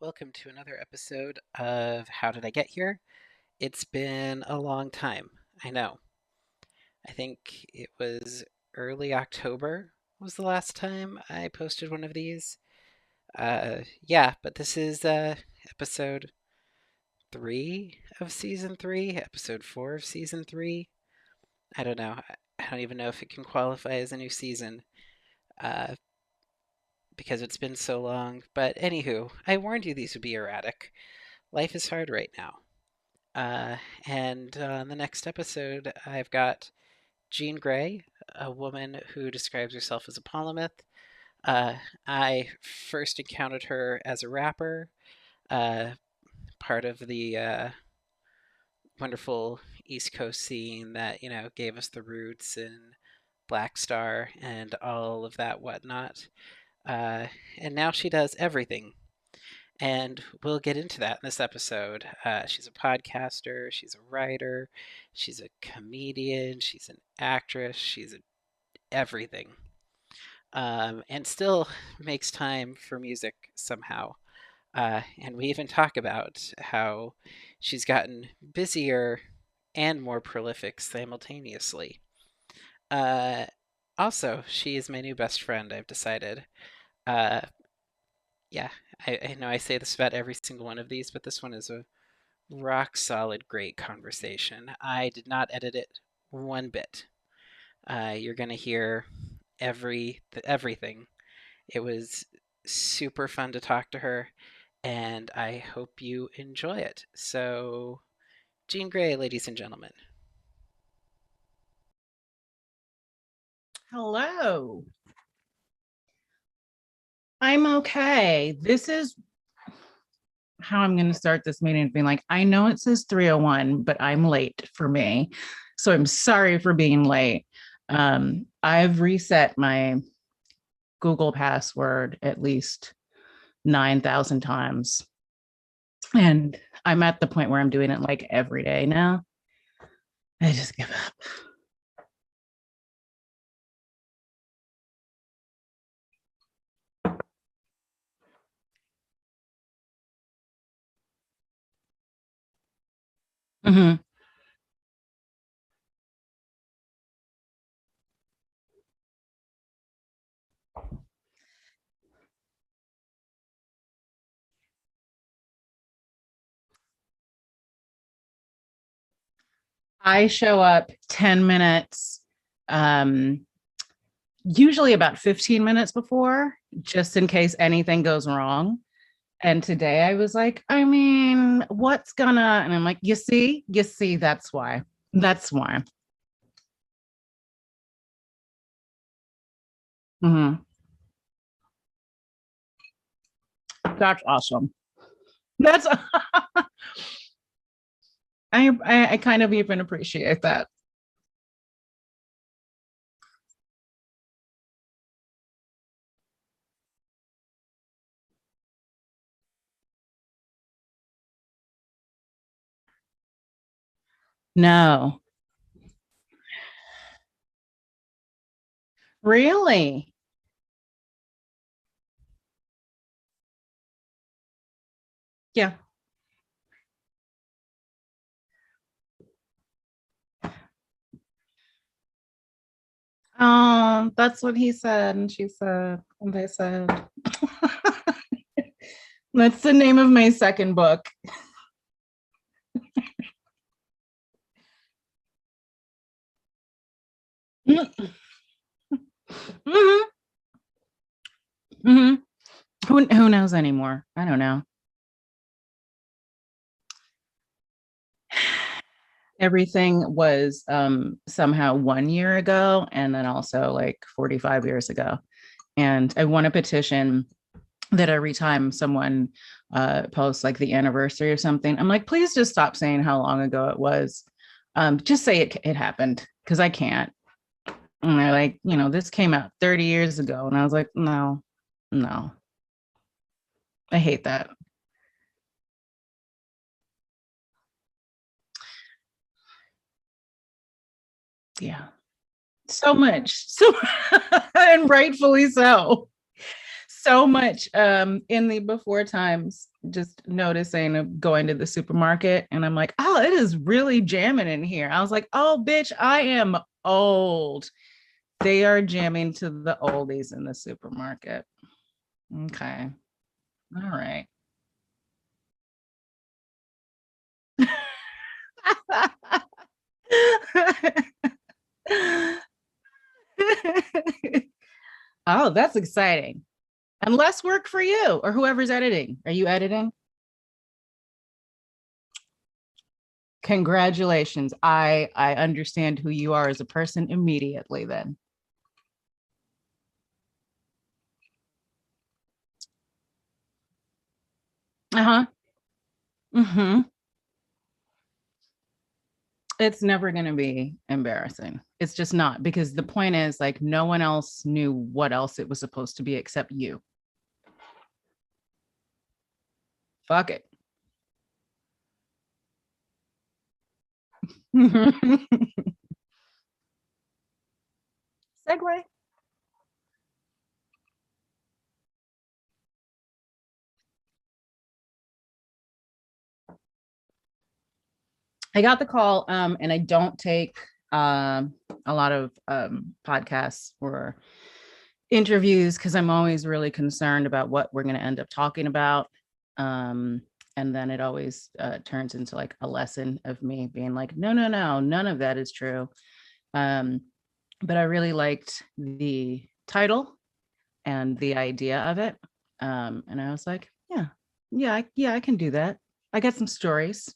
Welcome to another episode of How Did I Get Here? It's been a long time. I know. I think it was early October was the last time I posted one of these. Yeah, but this is episode 3 of season 3, episode 4 of season 3. I don't know. I don't even know if it can qualify as a new season uh, because it's been so long. But anywho, I warned you these would be erratic. Life is hard right now. Uh, and on the next episode, I've got Jean Grae, a woman who describes herself as a polymath. Uh, I first encountered her as a rapper, uh, part of the wonderful East Coast scene that, gave us the Roots and Black Star and all of that whatnot. Uh, and now she does everything. And we'll get into that in this episode. She's a podcaster, she's a writer, she's a comedian, she's an actress, everything. And still makes time for music somehow. And we even talk about how she's gotten busier and more prolific simultaneously. Uh, Also, she is my new best friend, I've decided. Uh, yeah, I know I say this about every single one of these, but this one is a rock solid, great conversation. I did not edit it one bit. You're gonna hear everything. It was super fun to talk to her, and I hope you enjoy it. So, Jean Grae, ladies and gentlemen. Hello. I'm okay. This is how I'm going to start this meeting, being like, I know it says 3:01, but I'm late for me. So I'm sorry for being late. I've reset my Google password at least 9,000 times. And I'm at the point where I'm doing it like every day now. I just give up. Mhm. I show up 10 minutes, usually about 15 minutes before, just in case anything goes wrong. And today I was like, I mean, what's gonna, and I'm like, you see, that's why. That's why. Mhm. That's awesome. That's I kind of even appreciate that. No, really. Yeah. That's what he said, and she said, and they said. That's the name of my second book. Mm-hmm. Mm-hmm. Who knows anymore? I don't know. Everything was somehow 1 year ago and then also like 45 years ago. And I won a petition that every time someone posts like the anniversary or something, I'm like, please just stop saying how long ago it was. Just say it happened because I can't. And they're like, this came out 30 years ago. And I was like, no, no, I hate that. Yeah, so much. So, and rightfully so. so much in the before times, just noticing of going to the supermarket and I'm like, oh, it is really jamming in here. I was like, oh, bitch, I am old. They are jamming to the oldies in the supermarket. Okay. All right. Oh, that's exciting. And less work for you or whoever's editing. Are you editing? Congratulations. I understand who you are as a person immediately then. Uh-huh. Mm-hmm. It's never going to be embarrassing. It's just not because the point is like no one else knew what else it was supposed to be except you. Fuck it. Segue. I got the call, and I don't take a lot of podcasts or interviews because I'm always really concerned about what we're going to end up talking about. Um, and then it always turns into like a lesson of me being like, no, no, no, none of that is true. Um, but I really liked the title and the idea of it. And I was like, yeah, yeah, I can do that. I got some stories.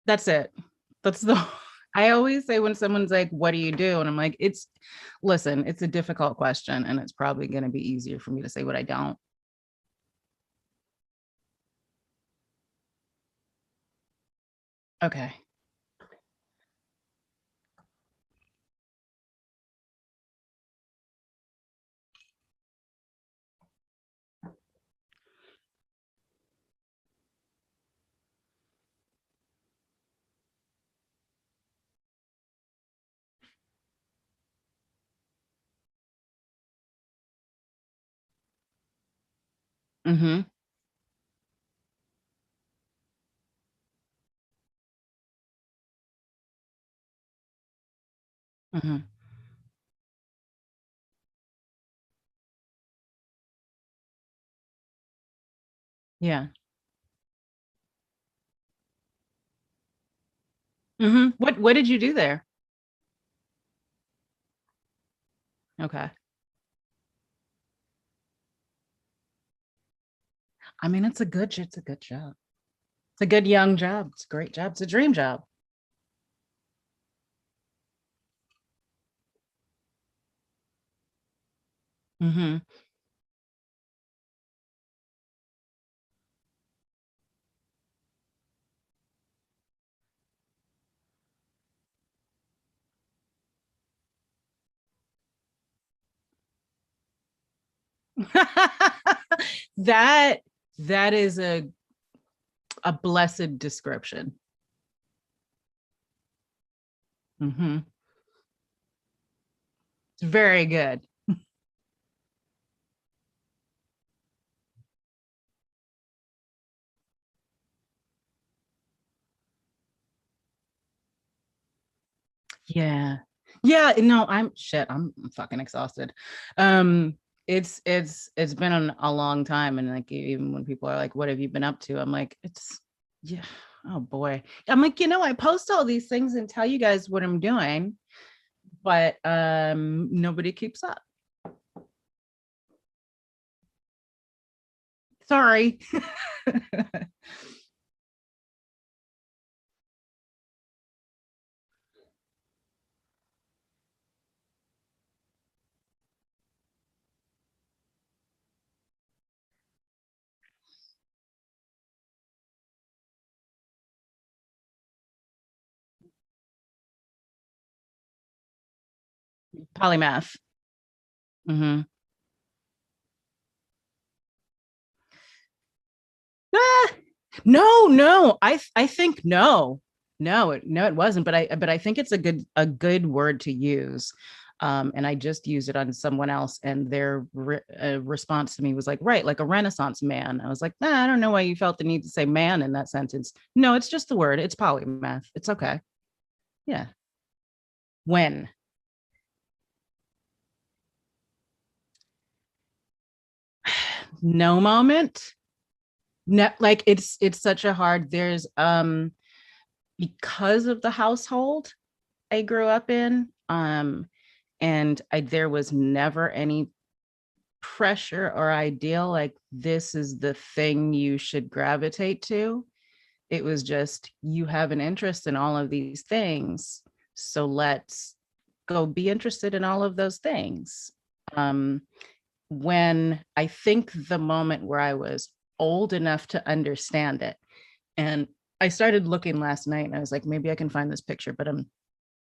That's it. That's the I always say when someone's like, what do you do? And I'm like, listen, it's a difficult question and it's probably going to be easier for me to say what I don't. Okay. Mm-hmm. Mm-hmm. Yeah. Mm-hmm. What did you do there? Okay. I mean, it's a good job. It's a good young job. It's a great job. It's a dream job. Mm-hmm. that that is a blessed description. Mm-hmm. It's very good. Yeah. Yeah, no, I'm fucking exhausted. Um it's been a long time and like even when people are like what have you been up to? I'm like it's yeah. Oh boy. I'm like, I post all these things and tell you guys what I'm doing, but nobody keeps up. Sorry. Polymath. Hmm. Ah, no, no. I think no. No, it wasn't. But I think it's a good word to use. And I just used it on someone else, and their response to me was like, right, like a Renaissance man. I was like, nah, I don't know why you felt the need to say man in that sentence. No, it's just the word. It's polymath. It's okay. Yeah. When? No moment. No, like it's such a hard. There's because of the household I grew up in. And there was never any pressure or ideal like this is the thing you should gravitate to. It was just you have an interest in all of these things, so let's go be interested in all of those things. um when I think the moment where I was old enough to understand it, and I started looking last night and I was like, maybe I can find this picture, but I'm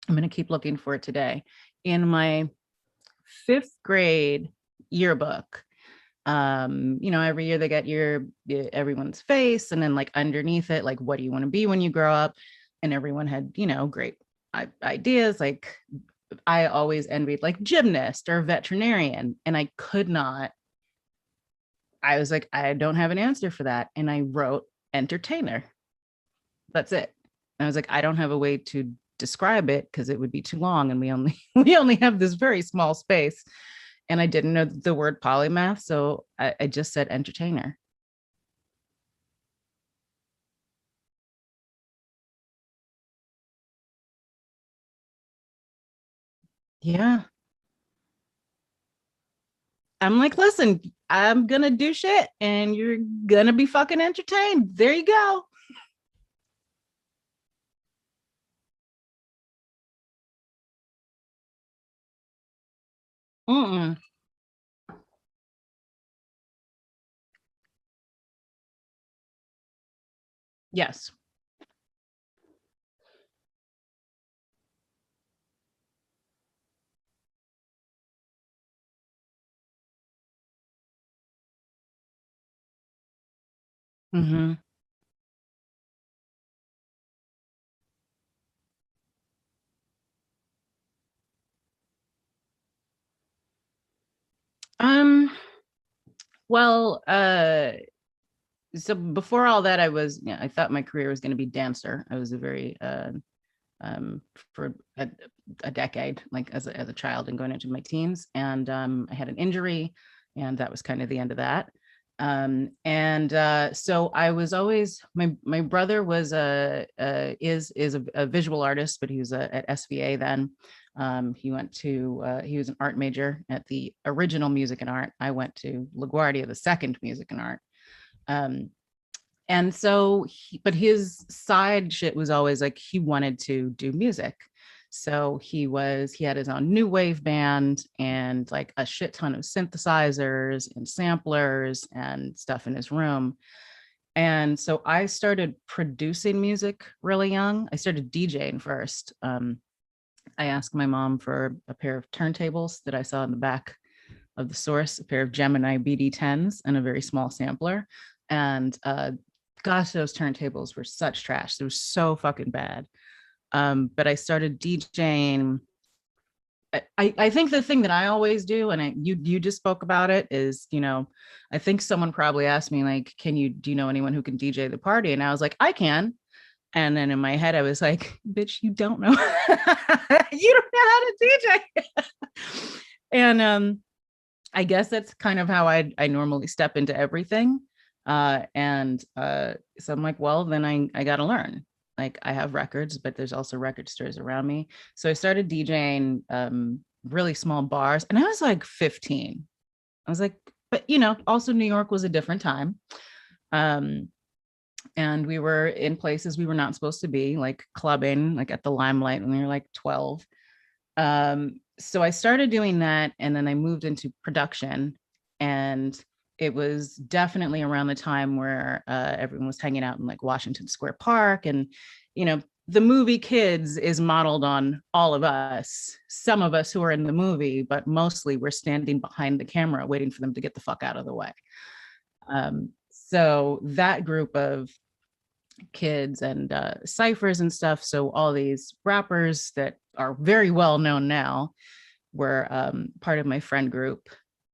going to keep looking for it today. In my fifth grade yearbook, every year they get everyone's face, and then like underneath it, like, what do you want to be when you grow up? And everyone had, great ideas. Like, I always envied like gymnast or veterinarian, and I could not. I was like, I don't have an answer for that, and I wrote entertainer. That's it. And I was like, I don't have a way to describe it because it would be too long, and we only we only have this very small space. And I didn't know the word polymath, so I just said entertainer. Yeah. I'm like, listen, I'm gonna do shit and you're gonna be fucking entertained. There you go. Mm-mm. Yes. Mm-hmm. Um, well, so before all that, I thought my career was going to be dancer. I was a very, um, for a decade, like as a child and going into my teens. And I had an injury, and that was kind of the end of that. And so I was always my brother was a visual artist, but he was at SVA then. He was an art major at the original music and art. I went to LaGuardia, the second music and art. Um, and so but his side shit was always like he wanted to do music. So he had his own new wave band and like a shit ton of synthesizers and samplers and stuff in his room. And so I started producing music really young. I started DJing first. I asked my mom for a pair of turntables that I saw in the back of the Source, a pair of Gemini BD10s, and a very small sampler. And gosh, those turntables were such trash. They were so fucking bad. But I started DJing. I think the thing that I always do, and you just spoke about it, is I think someone probably asked me like, do you know anyone who can DJ the party? And I was like, I can. And then in my head, I was like, bitch, you don't know. You don't know how to DJ. And I guess that's kind of how I normally step into everything. So I'm like, well, then I got to learn. Like, I have records, but there's also record stores around me. So I started DJing really small bars, and I was like 15. I was like, but also New York was a different time. Um, and we were in places we were not supposed to be, like clubbing, like at the Limelight when we were like 12. So I started doing that, and then I moved into production. And it was definitely around the time where everyone was hanging out in like Washington Square Park. And the movie Kids is modeled on all of us, some of us who are in the movie, but mostly we're standing behind the camera waiting for them to get the fuck out of the way. So that group of kids and ciphers and stuff. So all these rappers that are very well known now were part of my friend group.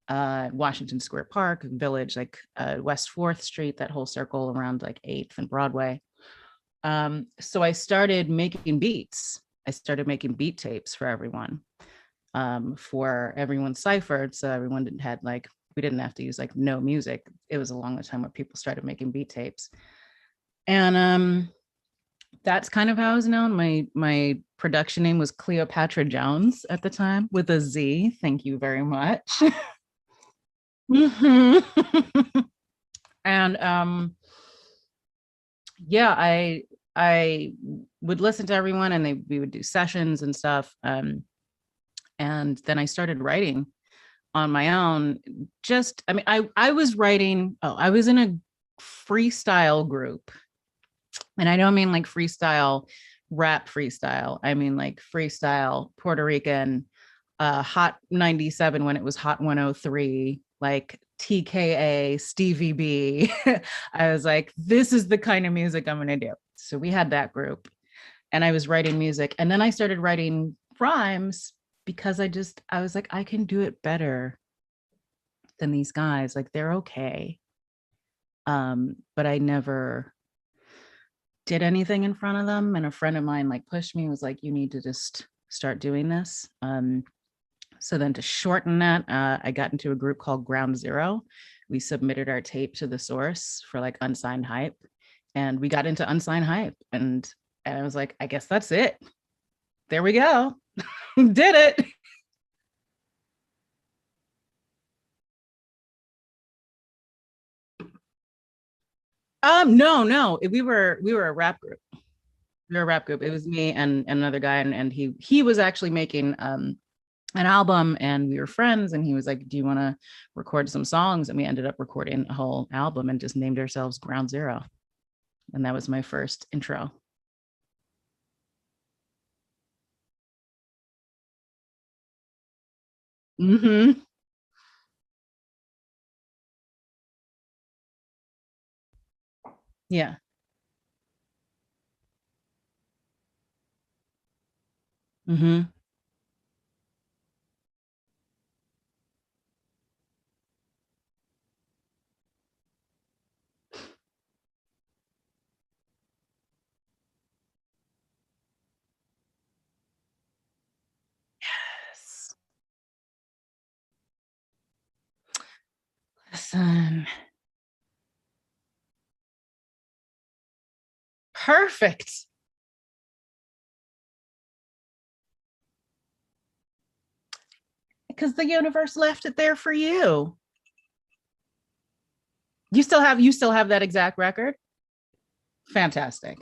Washington Square Park, Village, like West 4th Street, that whole circle around like 8th and Broadway. So I started making beats. I started making beat tapes for everyone ciphered. So everyone didn't had like, we didn't have to use like no music. It was along the time where people started making beat tapes. And that's kind of how I was known. My production name was Cleopatra Jones at the time with a Z. Thank you very much. Mhm. And yeah, I would listen to everyone and we would do sessions and stuff. And then I started writing on my own. Just I mean, I was writing, I was in a freestyle group. And I don't mean like freestyle rap freestyle. I mean like freestyle Puerto Rican, Hot 97 when it was Hot 103, like TKA, Stevie B. I was like, this is the kind of music I'm going to do. So we had that group and I was writing music. And then I started writing rhymes because I was like, I can do it better than these guys. Like they're okay. But I never did anything in front of them. And a friend of mine like pushed me, was like, you need to just start doing this. So then to shorten that, I got into a group called Ground Zero. We submitted our tape to the source for like unsigned hype. And we got into unsigned hype. And I was like, I guess that's it. There we go. Did it. No. We were a rap group. We were a rap group. It was me and another guy, and he was actually making an album, and we were friends, and he was like, do you want to record some songs? And we ended up recording a whole album and just named ourselves Ground Zero. And that was my first intro. Mm-hmm. Yeah. Mm-hmm. Yes. Listen. Perfect. Because the universe left it there for you. You still have that exact record? Fantastic.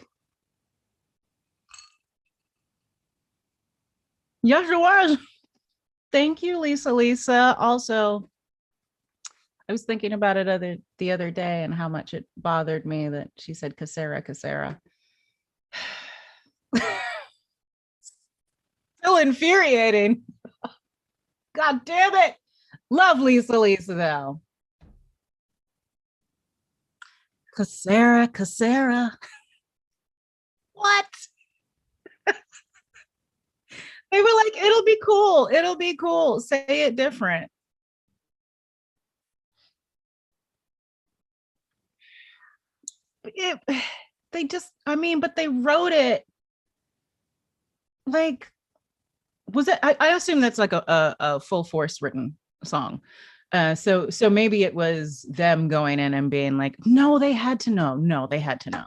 Yes, it was. Thank you, Lisa. Also, I was thinking about it the other day and how much it bothered me that she said Casera. So infuriating. God damn it. Love Lisa though. Casera. What? They were like, it'll be cool. It'll be cool. Say it different. It, they just, I mean, but they wrote it like, was it? I assume that's like a full force written song. So maybe it was them going in and being like, no, they had to know. No, they had to know.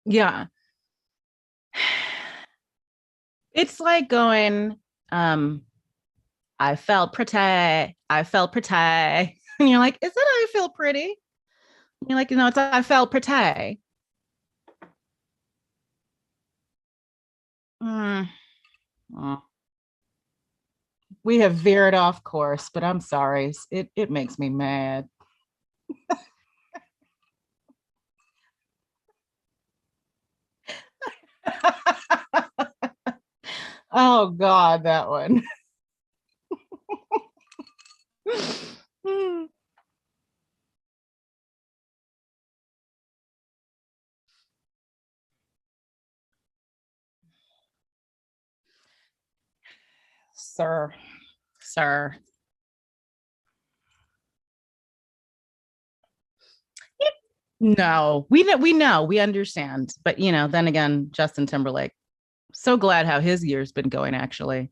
Yeah. It's like going, um, I felt pretty. And you're like, is it I feel pretty? And you're like, no, it's I felt pretty. Mm. Oh. We have veered off course, but I'm sorry. It makes me mad. Oh God, that one. Sir, sir. No, we understand. But then again, Justin Timberlake, so glad how his year's been going, actually.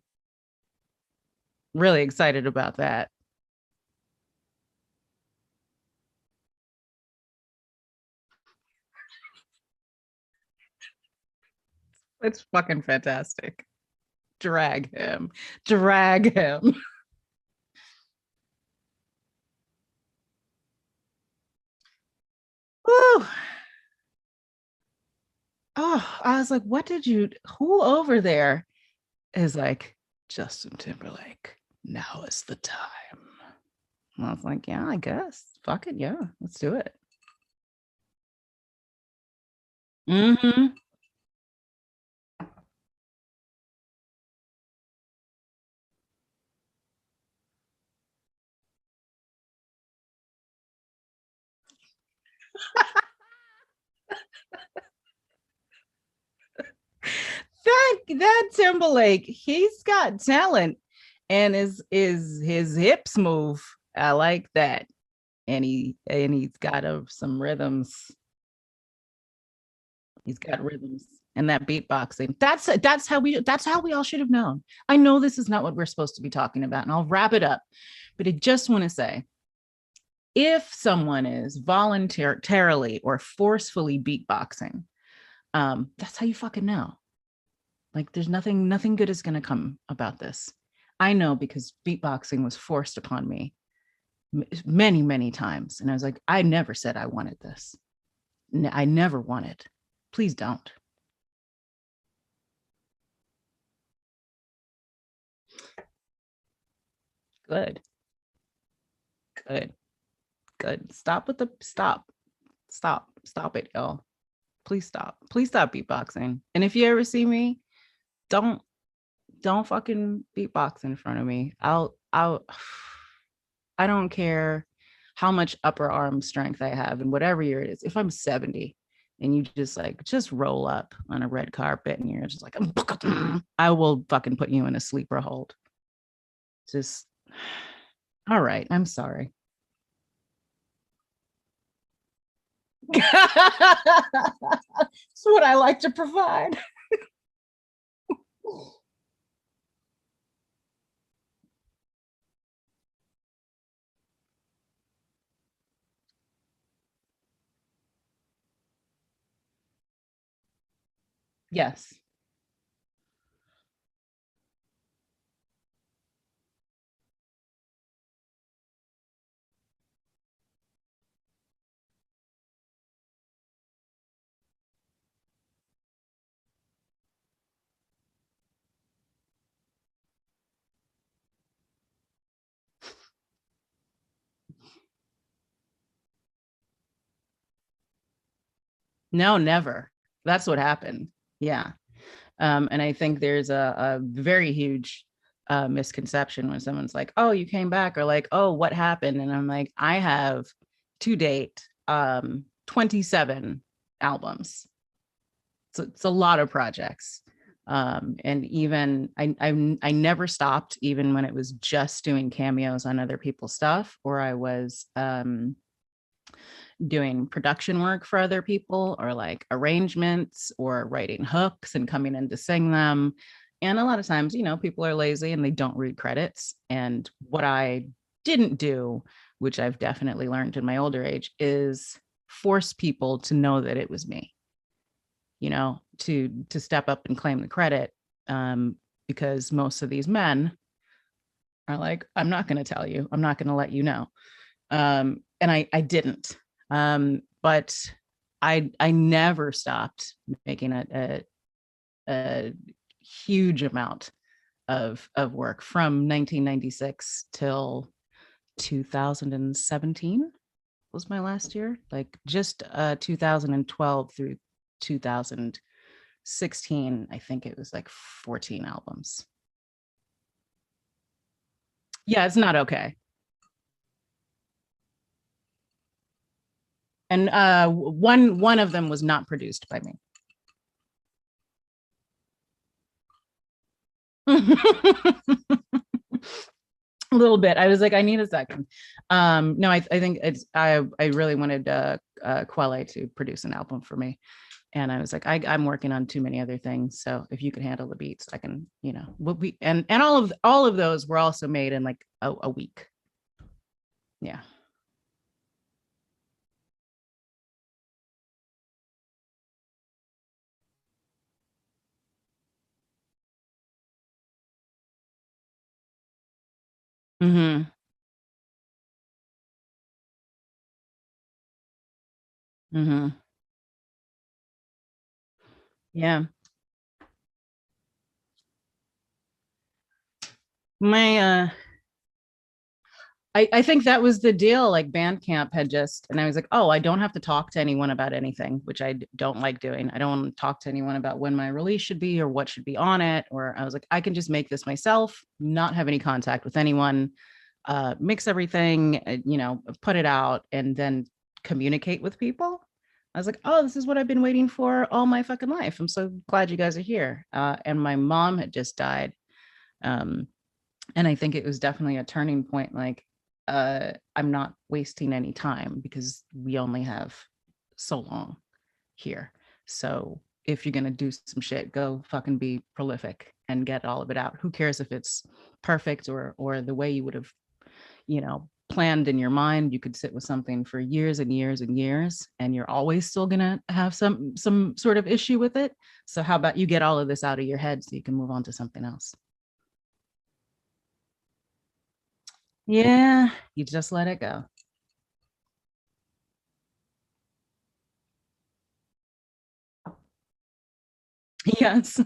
Really excited about that. It's fucking fantastic. Drag him. Drag him. Woo. Oh, I was like, what did you who over there is like Justin Timberlake? Now is the time. And I was like, yeah, I guess. Fuck it. Yeah, let's do it. Mm-hmm. That Timberlake, he's got talent, and is his hips move. I like that, and he's got some rhythms. He's got rhythms and that beatboxing. That's how we all should have known. I know this is not what we're supposed to be talking about, and I'll wrap it up. But I just want to say, if someone is voluntarily or forcefully beatboxing, that's how you fucking know. Like there's nothing good is going to come about this. I know because beatboxing was forced upon me many, many times. And I was like, I never said I wanted this. I never wanted. Please don't. Good, good, good. Stop with the stop it, y'all. Please stop. Please stop beatboxing. And if you ever see me, don't don't fucking beatbox in front of me. I don't care how much upper arm strength I have and whatever year it is. If I'm 70 and you just roll up on a red carpet and you're just like, I will fucking put you in a sleeper hold. Just all right. I'm sorry. That's what I like to provide. Yes. No, never. That's what happened. Yeah. And I think there's a very huge misconception when someone's like, oh, you came back, or like, oh, what happened? And I'm like, I have to date 27 albums. So it's a lot of projects. And even I never stopped, even when it was just doing cameos on other people's stuff, or I was doing production work for other people, or like arrangements or writing hooks and coming in to sing them. And a lot of times, people are lazy and they don't read credits. And what I didn't do, which I've definitely learned in my older age, is force people to know that it was me, to step up and claim the credit. Because most of these men are like, I'm not going to tell you, I'm not going to let you know. And I didn't. But I never stopped making a huge amount of work from 1996 till 2017 was my last year. Like just 2012 through 2016, I think it was like 14 albums. Yeah, it's not okay. And one of them was not produced by me. A little bit. I was like, I need a second. No, I think it's I really wanted Quelle to produce an album for me. And I was like, I'm working on too many other things. So if you can handle the beats, I can, we'll be and all of those were also made in like a week. Yeah. Mm-hmm. Mm-hmm. Yeah. My I think that was the deal. Like Bandcamp had just, and I was like, oh, I don't have to talk to anyone about anything, which I don't like doing. I don't want to talk to anyone about when my release should be or what should be on it. Or I was like, I can just make this myself, not have any contact with anyone, mix everything, put it out, and then communicate with people. I was like, oh, this is what I've been waiting for all my fucking life. I'm so glad you guys are here. And my mom had just died. Um, and I think it was definitely a turning point. Like, I'm not wasting any time because we only have so long here. So if you're gonna do some shit, go fucking be prolific and get all of it out. Who cares if it's perfect or the way you would have, planned in your mind? You could sit with something for years and years and years, and you're always still gonna have some sort of issue with it. So how about you get all of this out of your head so you can move on to something else? Yeah, you just let it go. Yes.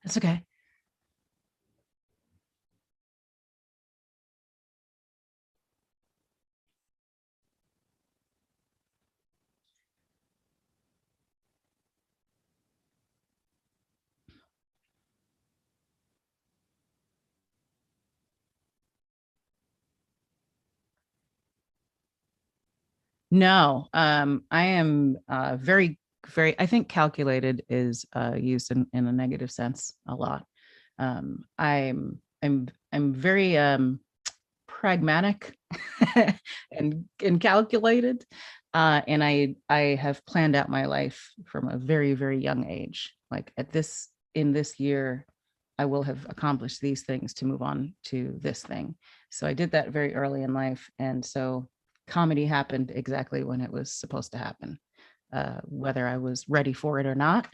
It's okay. No, I am very, I think calculated is used in a negative sense a lot. I'm very pragmatic and calculated. And I have planned out my life from a very, very young age. Like in this year, I will have accomplished these things to move on to this thing. So I did that very early in life. And so comedy happened exactly when it was supposed to happen, whether I was ready for it or not.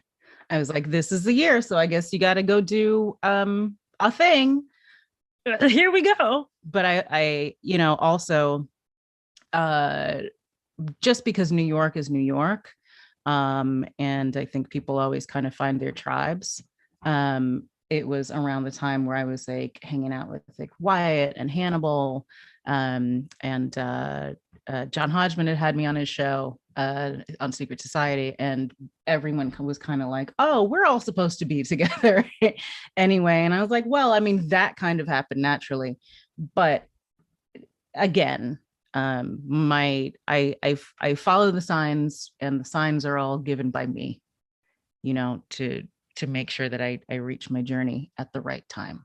I was like, this is the year. So I guess you got to go do a thing. Here we go. But also uh, just because New York is New York, and I think people always kind of find their tribes. It was around the time where I was like hanging out with like Wyatt and Hannibal, and John Hodgman had me on his show on Secret Society, and everyone was kind of like, "Oh, we're all supposed to be together anyway." And I was like, "Well, I mean, that kind of happened naturally, but again, my I follow the signs, and the signs are all given by me, to make sure that I reach my journey at the right time."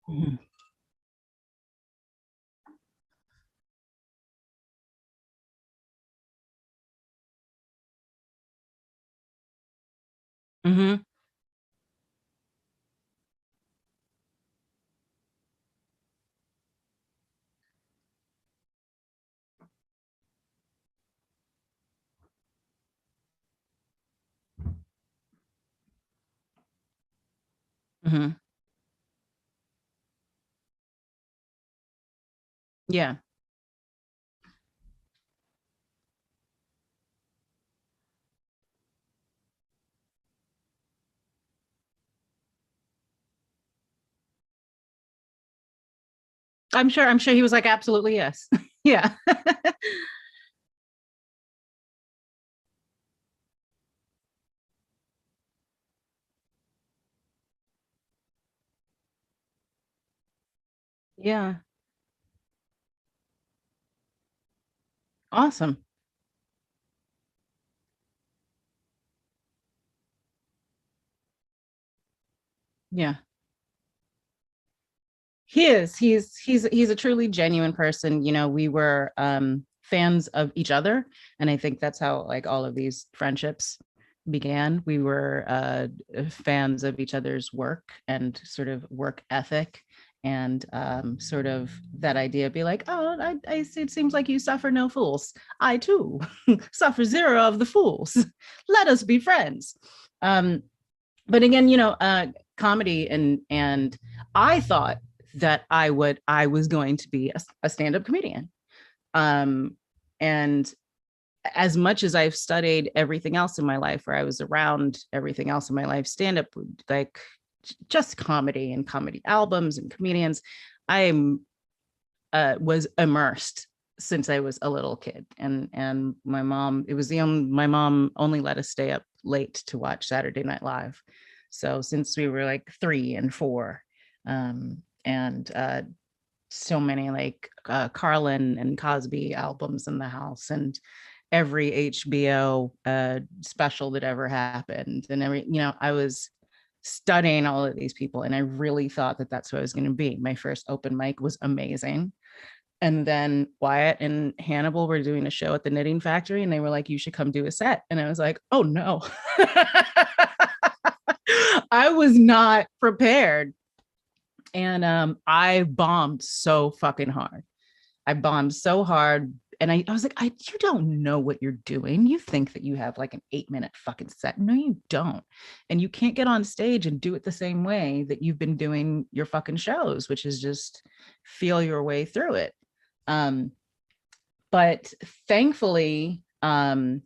Mm-hmm. Mm-hmm. Hmm. Yeah. I'm sure he was like, absolutely yes. Yeah. Yeah. Awesome. Yeah. He is. He's a truly genuine person. You know, we were fans of each other, and I think that's how like all of these friendships began. We were fans of each other's work and sort of work ethic, and sort of that idea be like, oh, it seems like you suffer no fools. I too suffer zero of the fools. Let us be friends. Um, but again, comedy and I thought that I was going to be a stand-up comedian. Um, and as much as I've studied everything else in my life, or I was around everything else in my life, stand-up, like just comedy and comedy albums and comedians, I'm was immersed since I was a little kid. And my mom, it was the only my mom only let us stay up late to watch Saturday Night Live. So since we were like 3 and 4, and so many like Carlin and Cosby albums in the house, and every HBO special that ever happened, and I was studying all of these people, and I really thought that that's what I was going to be. My first open mic was amazing, and then Wyatt and Hannibal were doing a show at the Knitting Factory, and they were like, "You should come do a set." And I was like, "Oh no." I was not prepared. And I bombed so fucking hard. I bombed so hard. And I was like, you don't know what you're doing. You think that you have like an 8 minute fucking set. No, you don't. And you can't get on stage and do it the same way that you've been doing your fucking shows, which is just feel your way through it. Um, but thankfully, you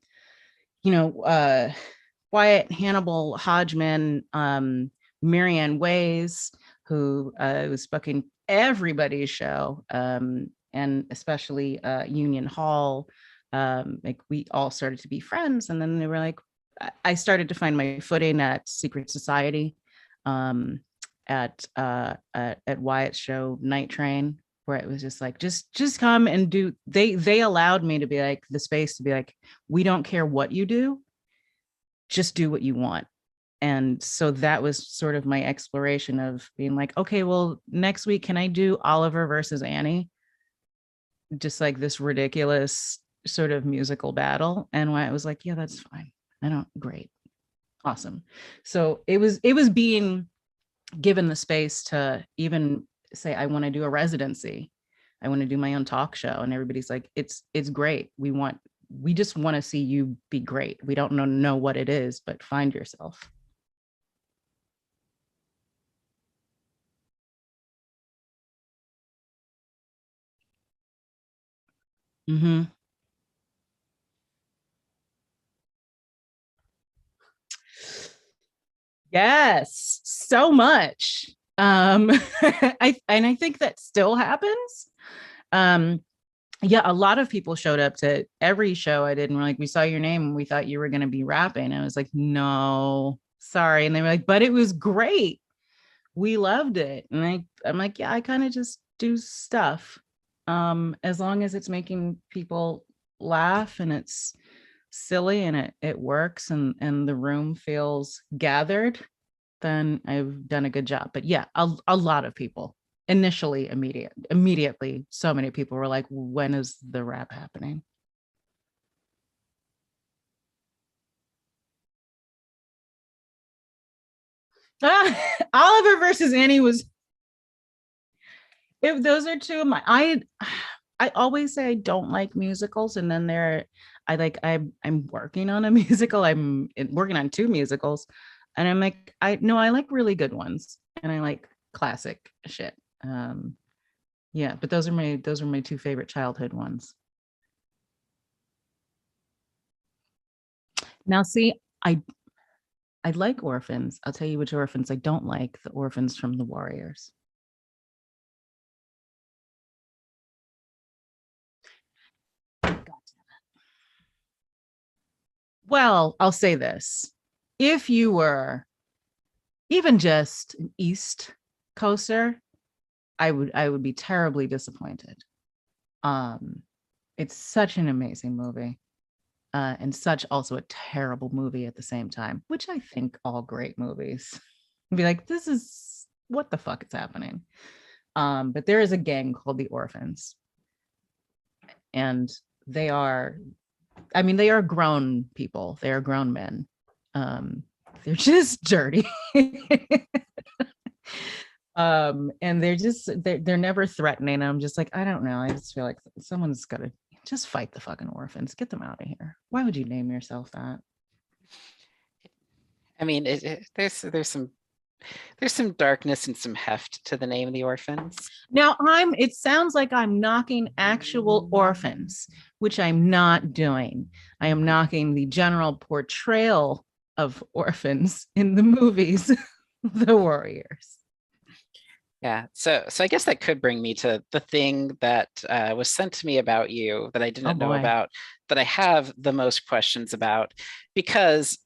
know, Wyatt, Hannibal, Hodgman, Marianne Ways, who was booking everybody's show, and especially Union Hall. Like we all started to be friends, and then they were like, I started to find my footing at Secret Society, um, at Wyatt's show Night Train, where it was just like, just come and do. They allowed me to be like the space to be like, we don't care what you do, just do what you want. And so that was sort of my exploration of being like, okay, well, next week, can I do Oliver versus Annie? Just like this ridiculous sort of musical battle. And I was like, yeah, that's fine. I don't, great. Awesome. So it was being given the space to even say, I want to do a residency. I want to do my own talk show. And everybody's like, it's great. We just want to see you be great. We don't know what it is, but find yourself. Mm-hmm. Yes, so much. I think that still happens. Um, yeah, a lot of people showed up to every show I did and were like, "We saw your name and we thought you were going to be rapping." I was like, "No, sorry." And they were like, "But it was great. We loved it." And I'm like, "Yeah, I kind of just do stuff, as long as it's making people laugh and it's silly and it works and the room feels gathered, then I've done a good job." But yeah, a lot of people initially immediately, so many people were like, when is the rap happening? Oliver versus Annie was, if those are two of my, I always say I don't like musicals, and then I'm working on a musical. I'm working on two musicals, and I'm like, I no, I like really good ones. and I like classic shit. Yeah, but those are my two favorite childhood ones. Now, see, I like orphans. I'll tell you which orphans I don't like: the orphans from the Warriors. Well, I'll say this: if you were even just an East Coaster, I would be terribly disappointed. Um, it's such an amazing movie, and such also a terrible movie at the same time, which I think all great movies be like, this is what the fuck is happening. But there is a gang called the Orphans, and they are, I mean, they are grown people. They are grown men. Um, they're just dirty. And they're never threatening. I'm just like, I don't know. I just feel like someone's got to just fight the fucking orphans. Get them out of here. Why would you name yourself that? I mean, there's some darkness and some heft to the name of the orphans. Now it sounds like I'm knocking actual orphans, which I'm not doing. I am knocking the general portrayal of orphans in the movies, The Warriors. Yeah, so I guess that could bring me to the thing that was sent to me about you that I Oh didn't know boy. about, that I have the most questions about, because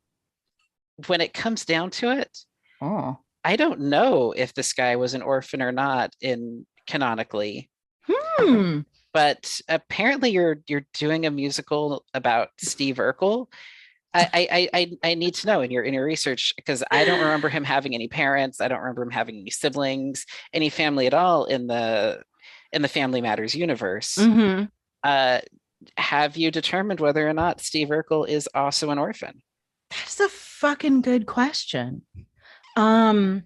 when it comes down to it, Oh. I don't know if this guy was an orphan or not in canonically, Hmm. but apparently you're doing a musical about Steve Urkel. I need to know in your research, because I don't remember him having any parents. I don't remember him having any siblings, any family at all in the Family Matters universe. Mm-hmm. Uh, have you determined whether or not Steve Urkel is also an orphan? That's a fucking good question. Um,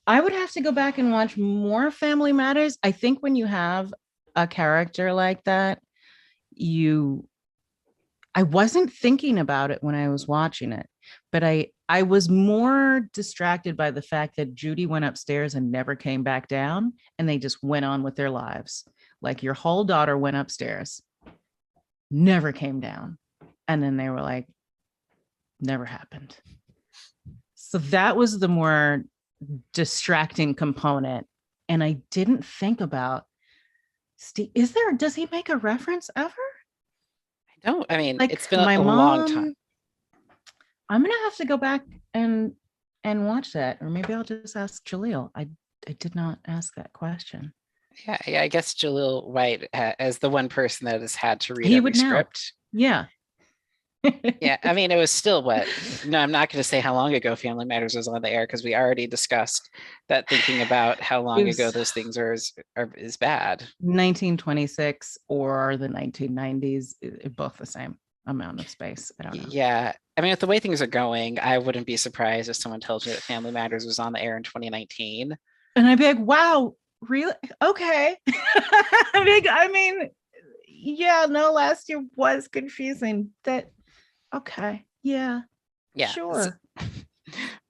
I would have to go back and watch more Family Matters. I think when you have a character like that, you I wasn't thinking about it when I was watching it, but I was more distracted by the fact that Judy went upstairs and never came back down, and they just went on with their lives. Like, your whole daughter went upstairs, never came down, and then they were like, never happened. So that was the more distracting component. And I didn't think about Steve. Does he make a reference ever? I don't. I mean, Like, it's been my a long time. mom, I'm gonna have to go back and watch that, or maybe I'll just ask Jaleel. I did not ask that question. Yeah, yeah, I guess Jaleel White, as the one person that has had to read He every would know. script. Yeah. Yeah, I mean, it was still what? No, I'm not going to say how long ago Family Matters was on the air, because we already discussed that thinking about how It long ago was those things is bad. 1926 or the 1990s, both the same amount of space. I don't know. Yeah, I mean, with the way things are going, I wouldn't be surprised if someone tells me that Family Matters was on the air in 2019. And I'd be like, wow, really? Okay. I mean, yeah, no, last year was confusing. That okay. Yeah, Yeah, sure.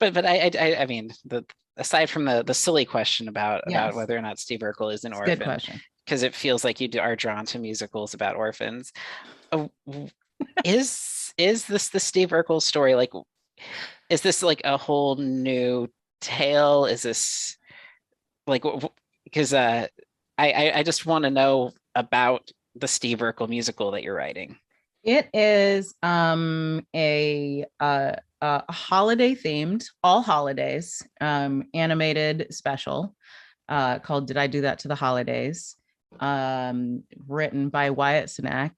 but I mean, aside from the silly question about Yes. whether or not Steve Urkel is an It's a good orphan, question. because it feels like you are drawn to musicals about orphans. uh, is this the Steve Urkel story? Like, is this like a whole new tale? Is this like, because I just want to know about the Steve Urkel musical that you're writing. It is a holiday themed, all holidays, animated special called "Did I Do That to the Holidays?" Written by Wyatt Cenac,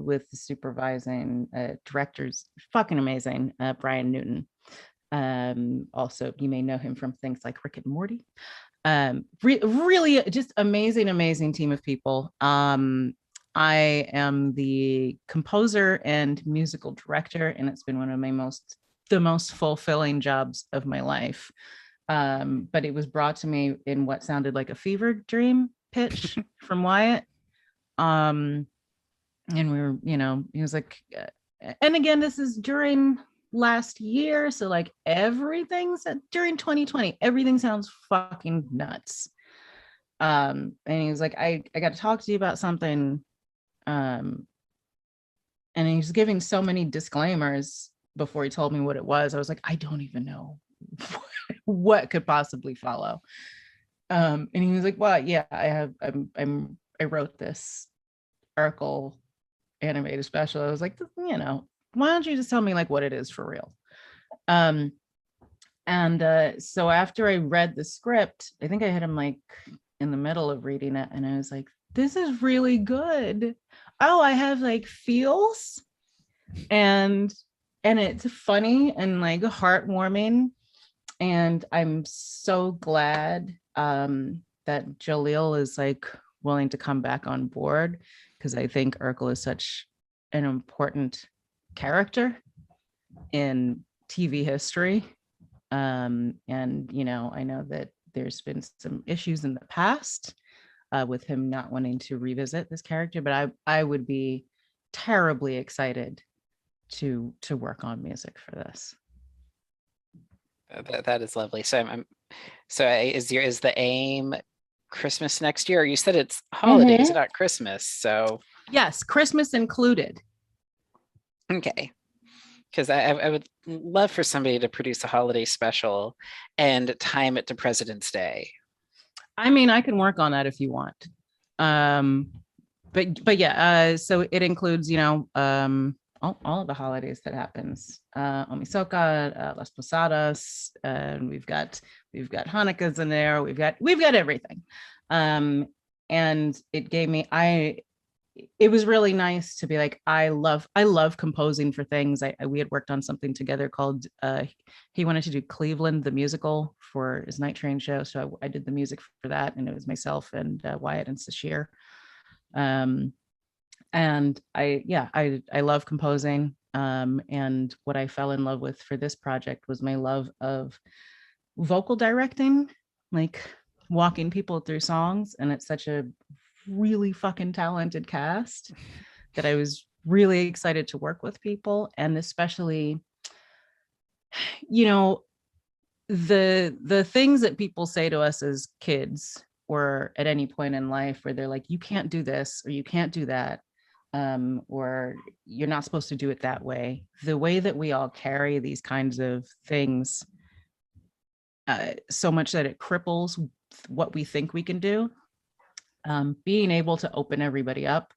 with the supervising directors, fucking amazing, Brian Newton. Also, you may know him from things like Rick and Morty. Really just amazing team of people. I am the composer and musical director, and it's been one of the most fulfilling jobs of my life. But it was brought to me in what sounded like a fever dream pitch from Wyatt. Um, and we were, he was like, and again, this is during last year. So like everything's during 2020, everything sounds fucking nuts. And he was like, I got to talk to you about something. Um, and he's giving so many disclaimers before he told me what it was. I was like, I don't even know what could possibly follow. And he was like, well, yeah, I wrote this Urkel animated special. I was like, why don't you just tell me like what it is for real? Um, and so after I read the script, I think I had him like in the middle of reading it, and I was like, this is really good. Oh, I have like feels, and it's funny and like heartwarming. And I'm so glad that Jaleel is like willing to come back on board, because I think Urkel is such an important character in TV history. And I know that there's been some issues in the past with him not wanting to revisit this character, but I would be terribly excited to work on music for this. That is lovely. So is the aim Christmas next year? You said it's holidays, Mm-hmm. not Christmas. So Yes, Christmas included. okay. Because I would love for somebody to produce a holiday special and time it to President's Day. I mean, I can work on that if you want. Um, but yeah, so it includes, all of the holidays that happens. Omisoka, Las Posadas, and we've got Hanukkah's in there. We've got everything. And it gave me it was really nice to be like, I love composing for things. We had worked on something together called he wanted to do Cleveland the musical for his Night Train show, so I did the music for that, and it was myself and Wyatt and Sashir. um and I love composing. And what I fell in love with for this project was my love of vocal directing, like walking people through songs. And it's such a really fucking talented cast that I was really excited to work with people. And especially, you know, the things that people say to us as kids or at any point in life where they're like, you can't do this or you can't do that, or you're not supposed to do it that way. The way that we all carry these kinds of things, so much that it cripples what we think we can do. Being able to open everybody up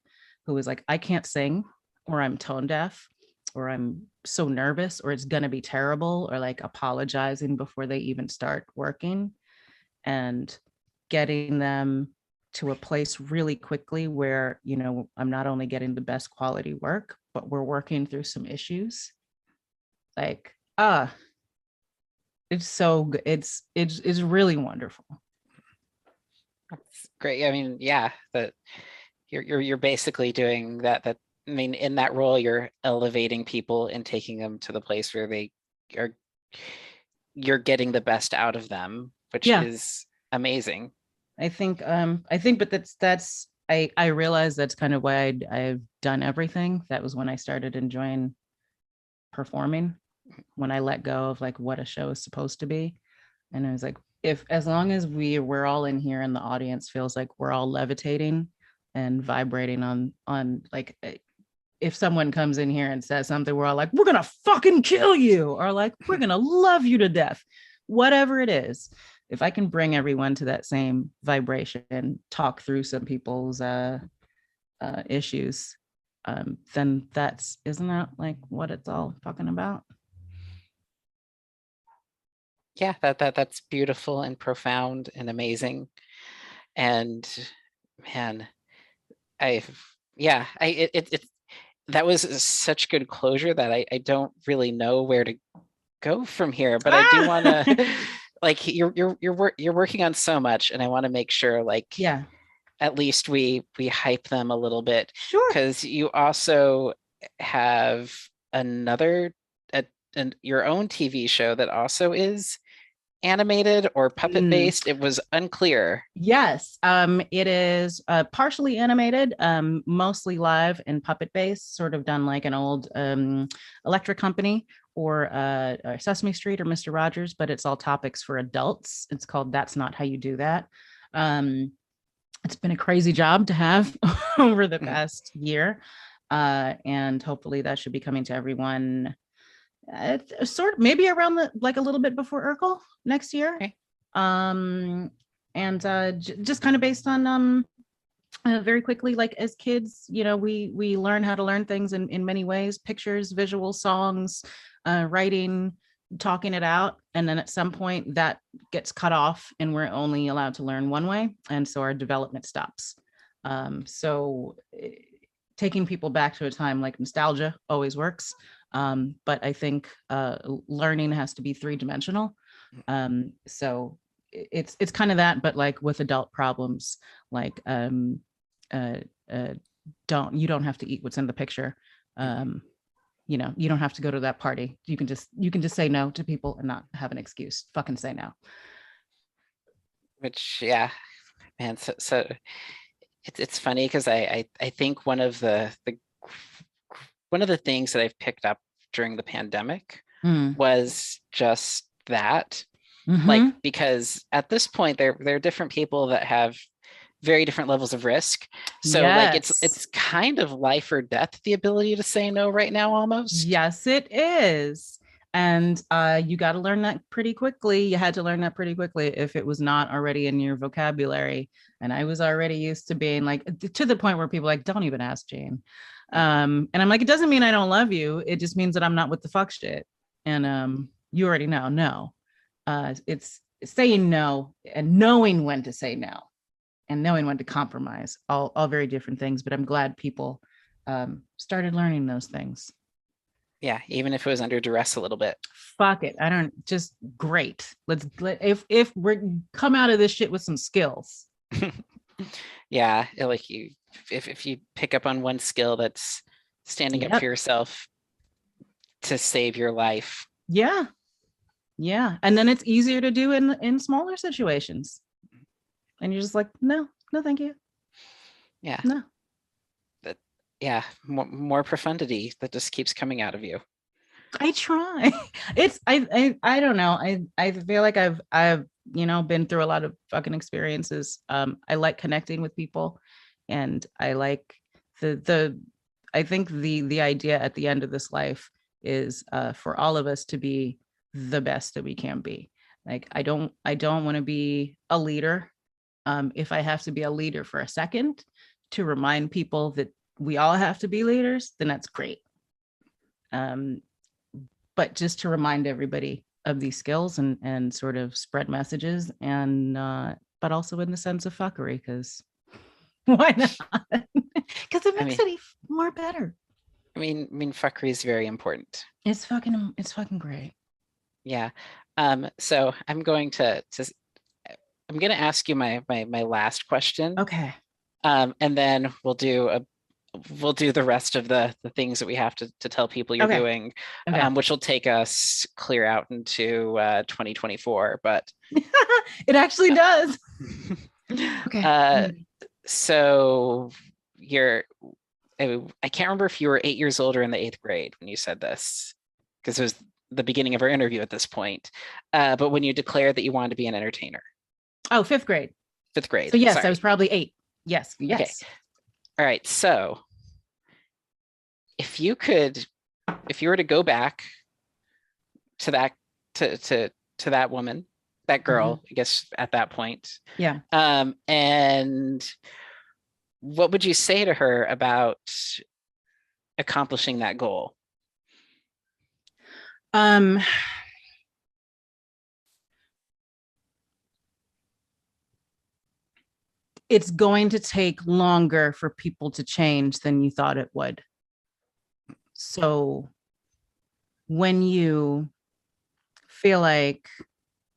who is like, I can't sing, or I'm tone deaf, or I'm so nervous, or it's going to be terrible, or like apologizing before they even start working, and getting them to a place really quickly where, I'm not only getting the best quality work, but we're working through some issues. Like, it's so good. It's really wonderful. That's great. I mean, yeah, that you're basically doing that. I mean, in that role, you're elevating people and taking them to the place where they are. You're getting the best out of them, which Yeah, is amazing. I think, but that's I realize that's kind of why I've done everything. That was when I started enjoying performing, when I let go of like what a show is supposed to be. And I was like, if as long as we're all in here and the audience feels like we're all levitating and vibrating on like, if someone comes in here and says something, we're all like, we're gonna fucking kill you, or like, we're gonna love you to death, whatever it is. If I can bring everyone to that same vibration and talk through some people's issues, then isn't that like what it's all fucking about? Yeah, that's beautiful and profound and amazing. And man, I yeah, I it that was such good closure that I don't really know where to go from here, but I do want Ah! to like you're working on so much, and I want to make sure like Yeah, at least we hype them a little bit, sure. because you also have another a, your own TV show that also is animated or puppet Mm. based. It was unclear. Yes, it is partially animated, mostly live and puppet based, sort of done like an old electric company, or Sesame Street or Mr. Rogers, but it's all topics for adults. It's called That's Not How You Do That. It's been a crazy job to have over the Mhm. past year. And hopefully that should be coming to everyone sort of maybe around the like a little bit before Urkel next year. Okay. Um, and just kind of based on very quickly, like as kids, you know, we learn how to learn things in many ways: pictures, visual, songs, writing, talking it out, and then at some point that gets cut off and we're only allowed to learn one way, and so our development stops. So taking people back to a time like nostalgia always works, but I think learning has to be three-dimensional. So it's kind of that, but like with adult problems, like uh, uh, don't have to eat what's in the picture. Mhm. You know, you don't have to go to that party. You can just say no to people and not have an excuse. Fucking say no. Which, yeah, man. So it's funny because I think one of the things that I've picked up during the pandemic Mm. was just that, like, Mm-hmm. because at this point there are different people that have very different levels of risk. So like Yes. it's kind of life or death, the ability to say no right now almost. Yes, it is. And you got to learn that pretty quickly. You had to learn that pretty quickly if it was not already in your vocabulary. And I was already used to being like, to the point where people like, don't even ask Jane. And I'm like, it doesn't mean I don't love you. It just means that I'm not with the fuck shit. And you already know, no. It's saying no and knowing when to say no and knowing when to compromise, all very different things. But I'm glad people started learning those things. Yeah, even if it was under duress a little bit. Fuck it. I don't just great. If we're come out of this shit with some skills. Yeah, like if you pick up on one skill that's standing up for Yep. yourself to save your life. Yeah. Yeah. And then it's easier to do in smaller situations. And you're just like, no, no, thank you. Yeah, No. that yeah, more profundity that just keeps coming out of you. I try. It's I don't know. I feel like I've been through a lot of fucking experiences. I like connecting with people, and I like the I think the idea at the end of this life is for all of us to be the best that we can be. Like I don't want to be a leader. If I have to be a leader for a second to remind people that we all have to be leaders, then that's great. Um, but just to remind everybody of these skills and sort of spread messages and but also in the sense of fuckery, because why not? Because it I makes mean, it more better. fuckery is very important. It's fucking great. Yeah. So I'm going to ask you my last question. Okay. And then we'll do the rest of the things that we have to tell people you're Okay. doing, Okay. which will take us clear out into 2024. But It actually does. Okay. I'm uh, ready. so you're I can't remember if you were 8 years old or in the eighth grade when you said this, because it was the beginning of our interview at this point. But when you declared that you wanted to be an entertainer, Oh, fifth grade. fifth So grade, yes, I was sorry. probably 8. Yes. Okay. Yes. All right. So if you could, if you were to go back to that to that woman, that Mhm. girl, I guess at that point, Yeah. and what would you say to her about accomplishing that goal? Um, it's going to take longer for people to change than you thought it would. So when you feel like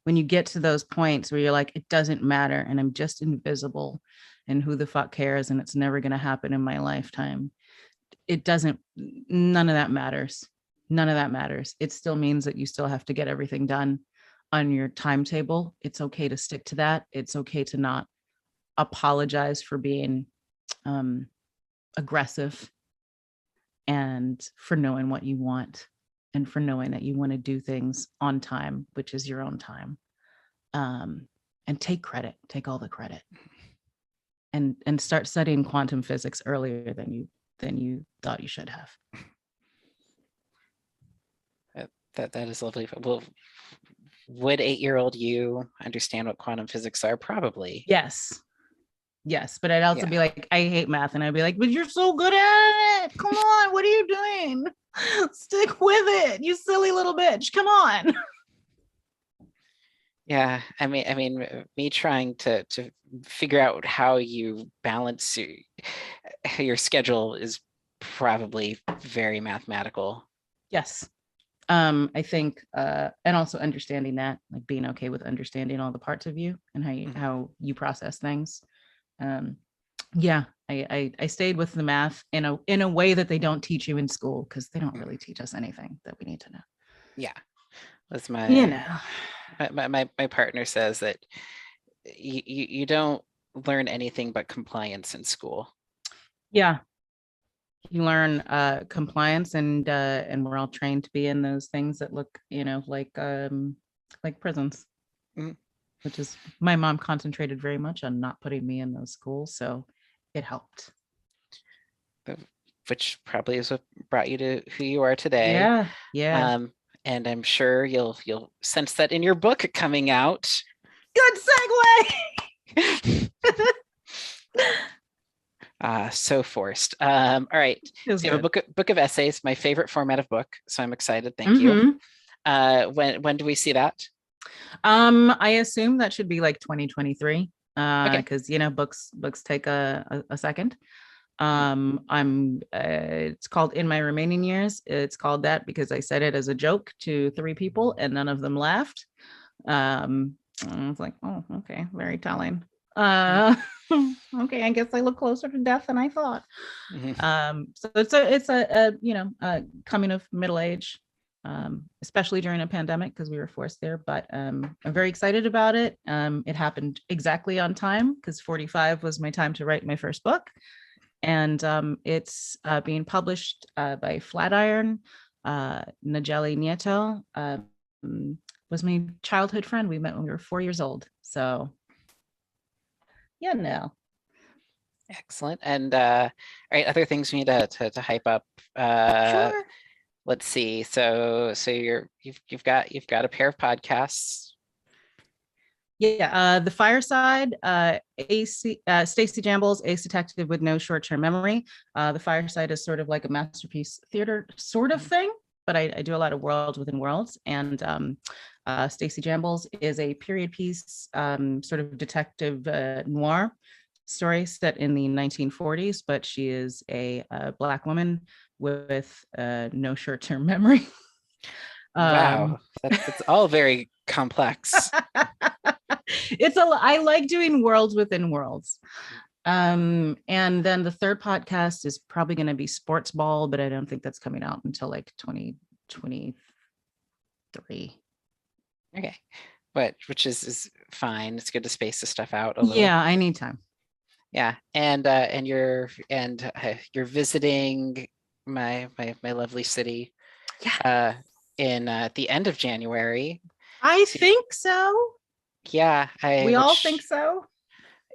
when you get to those points where you're like, it doesn't matter and I'm just invisible and who the fuck cares and it's never going to happen in my lifetime, it doesn't, none of that matters. None of that matters. It still means that you still have to get everything done on your timetable. It's okay to stick to that. It's okay to not apologize for being um, aggressive and for knowing what you want. and for knowing that you want to do things on time, which is your own time. And take all the credit, and start studying quantum physics earlier than you thought you should have. That is lovely. Well, would 8-year-old you understand what quantum physics are? Probably. Yes, but I'd also Yeah. be like, I hate math, and I'd be like, but you're so good at it. Come on, what are you doing? Stick with it, you silly little bitch. Come on. Yeah, me trying to figure out how you balance your schedule is probably very mathematical. Yes. I think and also understanding that, like being okay with understanding all the parts of you and Mhm. how you process things. Um, yeah, I stayed with the math in a way that they don't teach you in school, because they don't Mhm. really teach us anything that we need to know. Yeah, that's You my know. my partner says that you don't learn anything but compliance in school. Yeah, you learn compliance, and we're all trained to be in those things that look, like prisons, Mhm. which is, my mom concentrated very much on not putting me in those schools, so it helped. Which probably is what brought you to who you are today. Yeah, yeah. Um, and I'm sure you'll sense that in your book coming out. Good segue. So forced. All right. Feels So you have a good. book of essays, my favorite format of book. So I'm excited. Thank you. Mm-hmm. When do we see that? I assume that should be like 2023, Okay. because books take a second. Mhm. I'm It's called In My Remaining Years. It's called that because I said it as a joke to three people and none of them laughed. I was like, oh, okay, very telling. Mhm. Uh, okay, I guess I look closer to death than I thought. Mhm. So it's a coming of middle age, especially during a pandemic because we were forced there. But I'm very excited about it. It happened exactly on time because 45 was my time to write my first book, and it's being published by Flatiron. Najeli Nieto was my childhood friend. We met when we were 4 years old. So yeah, no, Excellent. And all right, other things we need to hype up. Uh, sure. let's see. So you've got a pair of podcasts. Yeah, the Fireside, AC, Stacey Jamble's Ace Detective with No Short-Term Memory. The Fireside is sort of like a masterpiece theater sort of Mhm. thing, but I do a lot of worlds within worlds. And Stacey Jamble's is a period piece, sort of detective noir story set in the 1940s, but she is a Black woman with no short-term memory. um, Wow, that's all very complex. I like doing worlds within worlds. And then the third podcast is probably going to be Sports Ball, but I don't think that's coming out until like 2023. Okay, but which is fine. It's good to space the stuff out a little. Yeah, I need time. Yeah, and you're visiting my lovely city Yeah, uh in at the end of January. I So think so. yeah, I We all think which so.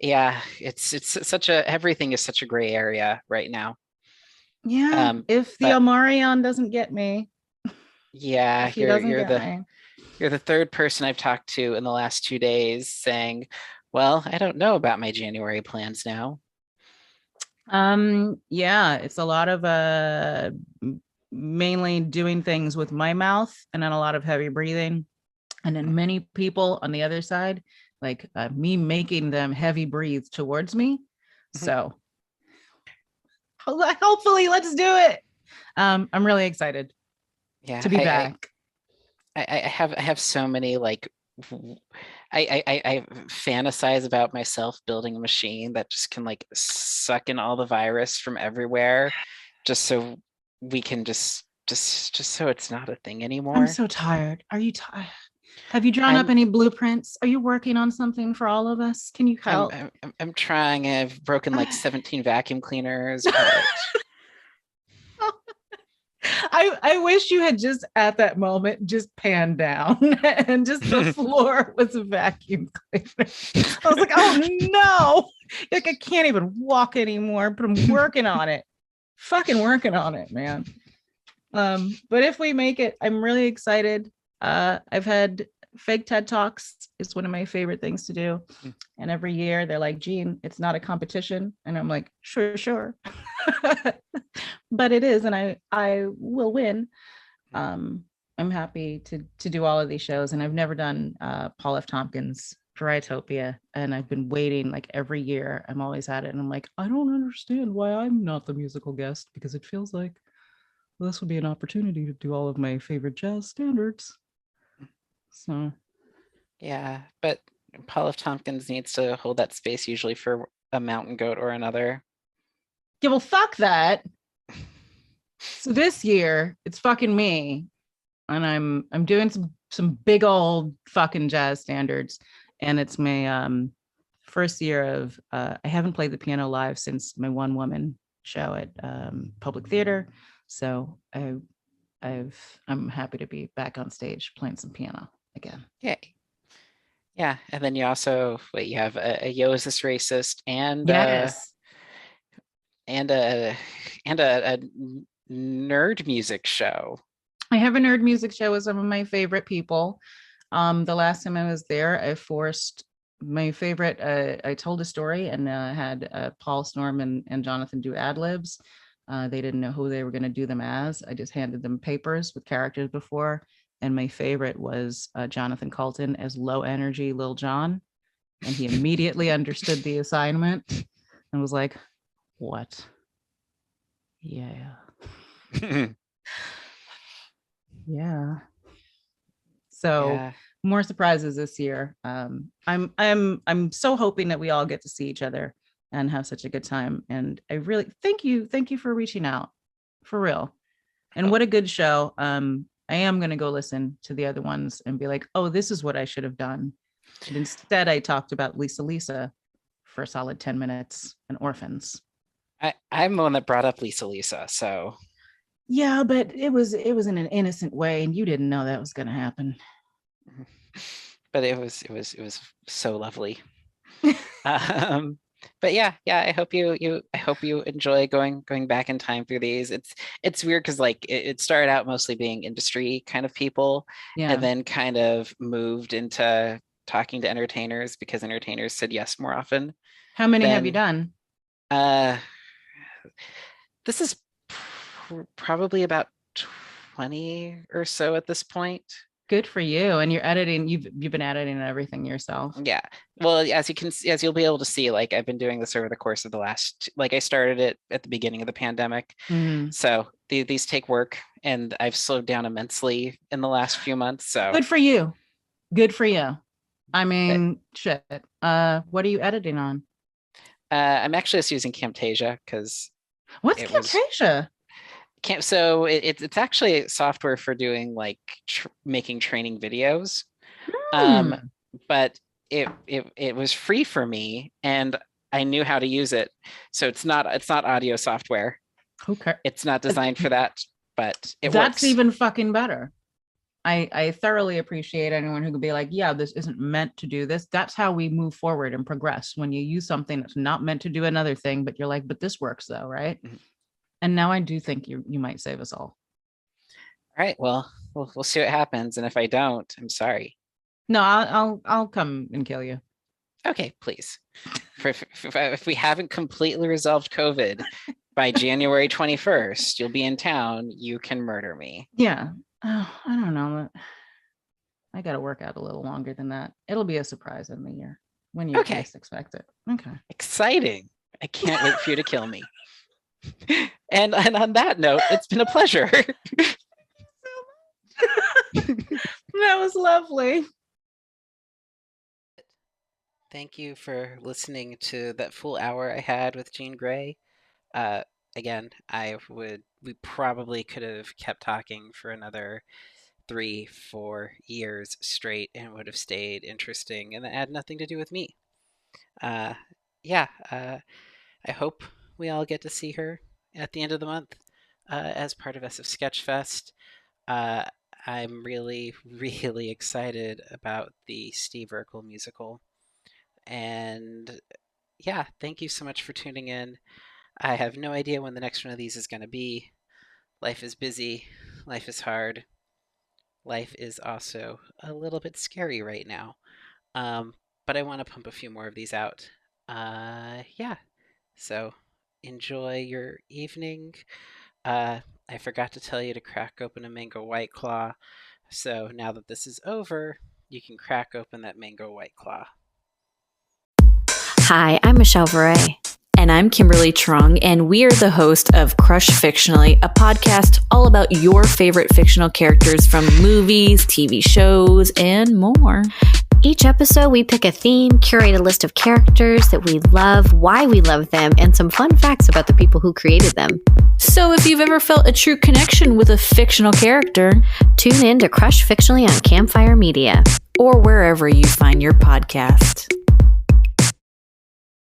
yeah, it's such a everything is such a gray area right now. Yeah, if the But Omarion doesn't get me, yeah, if he you're doesn't you're get the me. you're the third person I've talked to in the last 2 days saying, "Well, I don't know about my January plans now." Yeah, it's a lot of mainly doing things with my mouth and then a lot of heavy breathing. And then many people on the other side, like me making them heavy breathe towards me. Mhm. So hopefully, let's do it. I'm really excited Yeah, to be back. I have so many like I fantasize about myself building a machine that just can like suck in all the virus from everywhere, just so we can just so it's not a thing I'm anymore. so tired. Are you tired? Have you drawn up I'm any blueprints? Are you working on something for all of us? Can you I'm help? I'm trying. I've broken like 17 vacuum cleaners, but I wish you had just at that moment just panned down and just the floor was a vacuum cleaner. I was like, oh no, like I can't even walk anymore, but I'm working on it. Fucking working on it, man. But if we make it, I'm really excited. I've had fake TED Talks. It's one of my favorite things to do. And every year they're like, Jean, it's not a competition. And I'm like, sure, sure. But it is, and I will win. Um, I'm happy to do all of these shows, and I've never done Paul F. Tompkins Varietopia, and I've been waiting like every year. I'm always at it, and I'm like, I don't understand why I'm not the musical guest because it feels like this would be an opportunity to do all of my favorite jazz standards. So Yeah, but Paul F. Tompkins needs to hold that space usually for a mountain goat or another. yeah, well, fuck that. So this year it's fucking me, and I'm doing some big old fucking jazz standards, and it's my first year of I haven't played the piano live since my one woman show at public theater, so I'm happy to be back on stage playing some piano again. Yay. Yeah, and then you also wait, you have a Yo Is This Racist Yes, and a and a nerd music show. I have a nerd music show with some of my favorite people. The last time I was there, I forced my favorite. I told a story and had Paul Storm and Jonathan do ad libs. They didn't know who they were going to do them as. I just handed them papers with characters before, and my favorite was Jonathan Colton as low energy Lil Jon, and he immediately understood the assignment and was like, "What? Yeah, yeah." So Yeah. more surprises this year. I'm so hoping that we all get to see each other and have such a good time. And I really thank you for reaching out, for real. And Oh, what a good show. I am gonna go listen to the other ones and be like, oh, this is what I should have done. But instead, I talked about Lisa for a solid 10 minutes and orphans. I'm the one that brought up Lisa, so Yeah, but it was in an innocent way, and you didn't know that was gonna happen. but it was so lovely. Um, but yeah, I hope you enjoy going back in time through these. It's weird because like it started out mostly being industry kind of people, and Yeah. then kind of moved into talking to entertainers because entertainers said yes more often How many have you than done? uh this is probably about 20 or so at this point. Good for you. And you're editing, you've been editing everything yourself. Yeah. Well, as you can see, as you'll be able to see, like I've been doing this over the course of the last, like I started it at the beginning of the pandemic. Mm. So these take work and I've slowed down immensely in the last few months. So Good for you. Good for you. I but, mean, shit. What are you editing on? I'm actually just using Camtasia because What's it was Camtasia? can't, so it's actually software for doing like making training videos. Um, Hmm. but it was free for me and I knew how to use it. So it's not audio software. Okay. It's not designed for that, but it That's works. even fucking better. I thoroughly appreciate anyone who could be like, yeah, this isn't meant to do this. That's how we move forward and progress. When you use something that's not meant to do another thing, but you're like, but this works though, right? Mhm. And now I do think you might save us all. All right, well, we'll see what happens, and if I don't, I'm sorry. No, I'll come and kill you. Okay, please. If we haven't completely resolved COVID by January 21st, you'll be in town. You can murder me. Yeah. Oh, I don't know. I got to work out a little longer than that. It'll be a surprise in the year when you Okay, least expect it. Okay. exciting. I can't wait for you to kill me. And on that note, it's been a pleasure. That was lovely. Thank you for listening to that full hour I had with Jean Grae. Uh, Again, we probably could have kept talking for another 3, 4 years straight and would have stayed interesting and it had nothing to do with me. Uh, yeah, I hope we all get to see her at the end of the month. as part of SF Sketchfest. Uh, I'm really, really excited about the Steve Urkel musical. And yeah, thank you so much for tuning in. I have no idea when the next one of these is going to be. Life is busy, life is hard, life is also a little bit scary right now. Um, but I want to pump a few more of these out. Yeah, so enjoy your evening. I forgot to tell you to crack open a mango white claw. So now that this is over, you can crack open that mango white claw. Hi, I'm Michelle Varay. And I'm Kimberly Trung, and we are the host of Crush Fictionally, a podcast all about your favorite fictional characters from movies, TV shows, and more. Each episode, we pick a theme, curate a list of characters that we love, why we love them, and some fun facts about the people who created them. So if you've ever felt a true connection with a fictional character, tune in to Crush Fictionally on Campfire Media. or wherever you find your podcast.